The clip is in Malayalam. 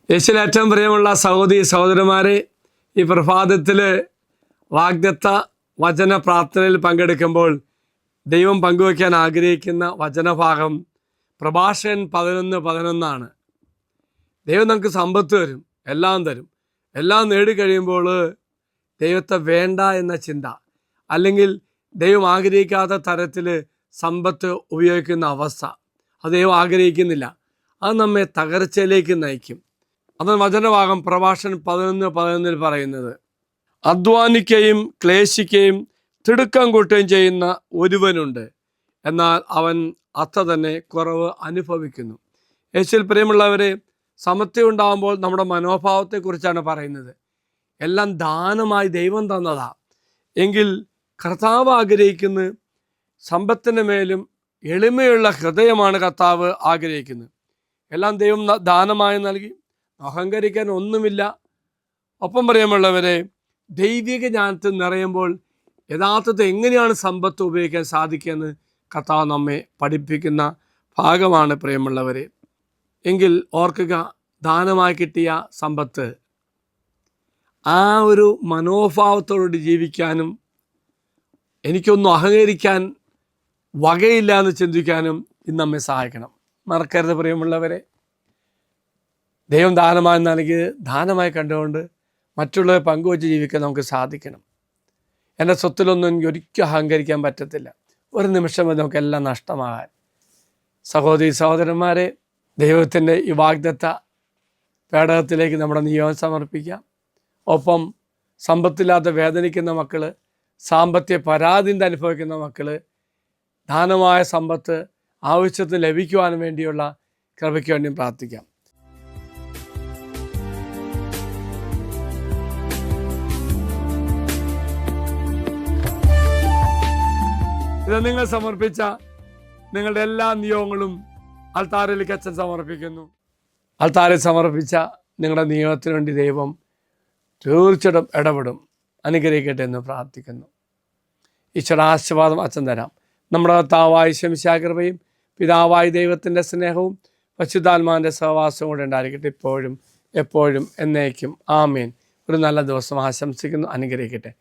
യേശുവിൽ ഏറ്റവും പ്രിയമുള്ള സഹോദരന്മാരെ, ഈ പ്രഭാതത്തിൽ വാഗ്ദത്ത വചന പ്രാർത്ഥനയിൽ പങ്കെടുക്കുമ്പോൾ ദൈവം പങ്കുവയ്ക്കാൻ ആഗ്രഹിക്കുന്ന വചനഭാഗം പ്രഭാഷകൻ 11:11 ദൈവം നമുക്ക് സമ്പത്ത് തരും, എല്ലാം തരും. എല്ലാം നേടിക്കഴിയുമ്പോൾ ദൈവത്തെ വേണ്ട എന്ന ചിന്ത, അല്ലെങ്കിൽ ദൈവം ആഗ്രഹിക്കാത്ത തരത്തിൽ സമ്പത്ത് ഉപയോഗിക്കുന്ന അവസ്ഥ, അത് ദൈവം ആഗ്രഹിക്കുന്നില്ല. അത് നമ്മെ തകർച്ചയിലേക്ക് നയിക്കും. അതാണ് വചനഭാഗം പ്രഭാഷകൻ 11:11 പറയുന്നത്. അധ്വാനിക്കുകയും ക്ലേശിക്കുകയും തിടുക്കം കൂട്ടുകയും ചെയ്യുന്ന ഒരുവനുണ്ട്, എന്നാൽ അവൻ അത്ര തന്നെ കുറവ് അനുഭവിക്കുന്നു. യേശുവിൽ പ്രിയമുള്ളവരെ, സമൃദ്ധി ഉണ്ടാകുമ്പോൾ നമ്മുടെ മനോഭാവത്തെക്കുറിച്ചാണ് പറയുന്നത്. എല്ലാം ദാനമായി ദൈവം തന്നതാ എങ്കിൽ കർത്താവ് ആഗ്രഹിക്കുന്നത് സമ്പത്തിന് മേലും എളിമയുള്ള ഹൃദയമാണ് കർത്താവ് ആഗ്രഹിക്കുന്നത്. എല്ലാം ദൈവം ദാനമായി നൽകി, അഹങ്കരിക്കാൻ ഒന്നുമില്ല. ഒപ്പം പ്രിയമുള്ളവരെ, ദൈവിക ജ്ഞാനത്തിൽ നിറയുമ്പോൾ യഥാർത്ഥത്തിൽ എങ്ങനെയാണ് സമ്പത്ത് ഉപയോഗിക്കാൻ സാധിക്കുകയെന്ന് കർത്താവ് നമ്മെ പഠിപ്പിക്കുന്ന ഭാഗമാണ് പ്രിയമുള്ളവരെ. എങ്കിൽ ഓർക്കുക, ദാനമായി കിട്ടിയ സമ്പത്ത് ആ ഒരു മനോഭാവത്തോട് ജീവിക്കാനും എനിക്കൊന്നും അഹങ്കരിക്കാൻ വകയില്ല എന്ന് ചിന്തിക്കാനും ഇന്ന് നമ്മെ സഹായിക്കണം. മറക്കരുത് പ്രിയമുള്ളവരെ, ദൈവം ദാനമായി നൽകി ദാനമായി കണ്ടുകൊണ്ട് മറ്റുള്ളവരെ പങ്കുവച്ച് ജീവിക്കാൻ നമുക്ക് സാധിക്കണം. എൻ്റെ സ്വത്തിലൊന്നും എനിക്ക് ഒരിക്കലും അഹങ്കരിക്കാൻ പറ്റത്തില്ല. ഒരു നിമിഷം മതി നമുക്കെല്ലാം നഷ്ടമാകാൻ. സഹോദരന്മാരെ, ദൈവത്തിൻ്റെ ഈ വാഗ്ദത്ത പേടകത്തിലേക്ക് നമ്മുടെ നിയോഗം സമർപ്പിക്കാം. ഒപ്പം സമ്പത്തില്ലാതെ വേദനിക്കുന്ന മക്കൾ, സാമ്പത്തിക പരാധീനത അനുഭവിക്കുന്ന മക്കൾ, ദാനമായ സമ്പത്ത് ആവശ്യത്തിന് ലഭിക്കുവാൻ വേണ്ടിയുള്ള കൃപയ്ക്ക് വേണ്ടിയും പ്രാർത്ഥിക്കാം. ഇത് നിങ്ങൾ സമർപ്പിച്ച നിങ്ങളുടെ എല്ലാ നിയോഗങ്ങളും അൾത്താരയിലേക്ക് അച്ഛൻ സമർപ്പിക്കുന്നു. അൾത്താരയിൽ സമർപ്പിച്ച നിങ്ങളുടെ നിയോഗത്തിന് വേണ്ടി ദൈവം തീർച്ചയായിട്ടും ഇടപെടും. അനുഗ്രഹിക്കട്ടെ എന്ന് പ്രാർത്ഥിക്കുന്നു. ഈശ്വര ആശീർവാദം അച്ഛൻ തരാം. നമ്മുടെ കർത്താവായ ശംശാകൃപയും പിതാവായ ദൈവത്തിൻ്റെ സ്നേഹവും പരിശുദ്ധാത്മാവിൻ്റെ സഹവാസവും കൂടെ ഉണ്ടായിരിക്കട്ടെ, ഇപ്പോഴും എപ്പോഴും എന്നേക്കും. ആമേൻ. ഒരു നല്ല ദിവസം ആശംസിക്കുന്നു. അനുഗ്രഹിക്കട്ടെ.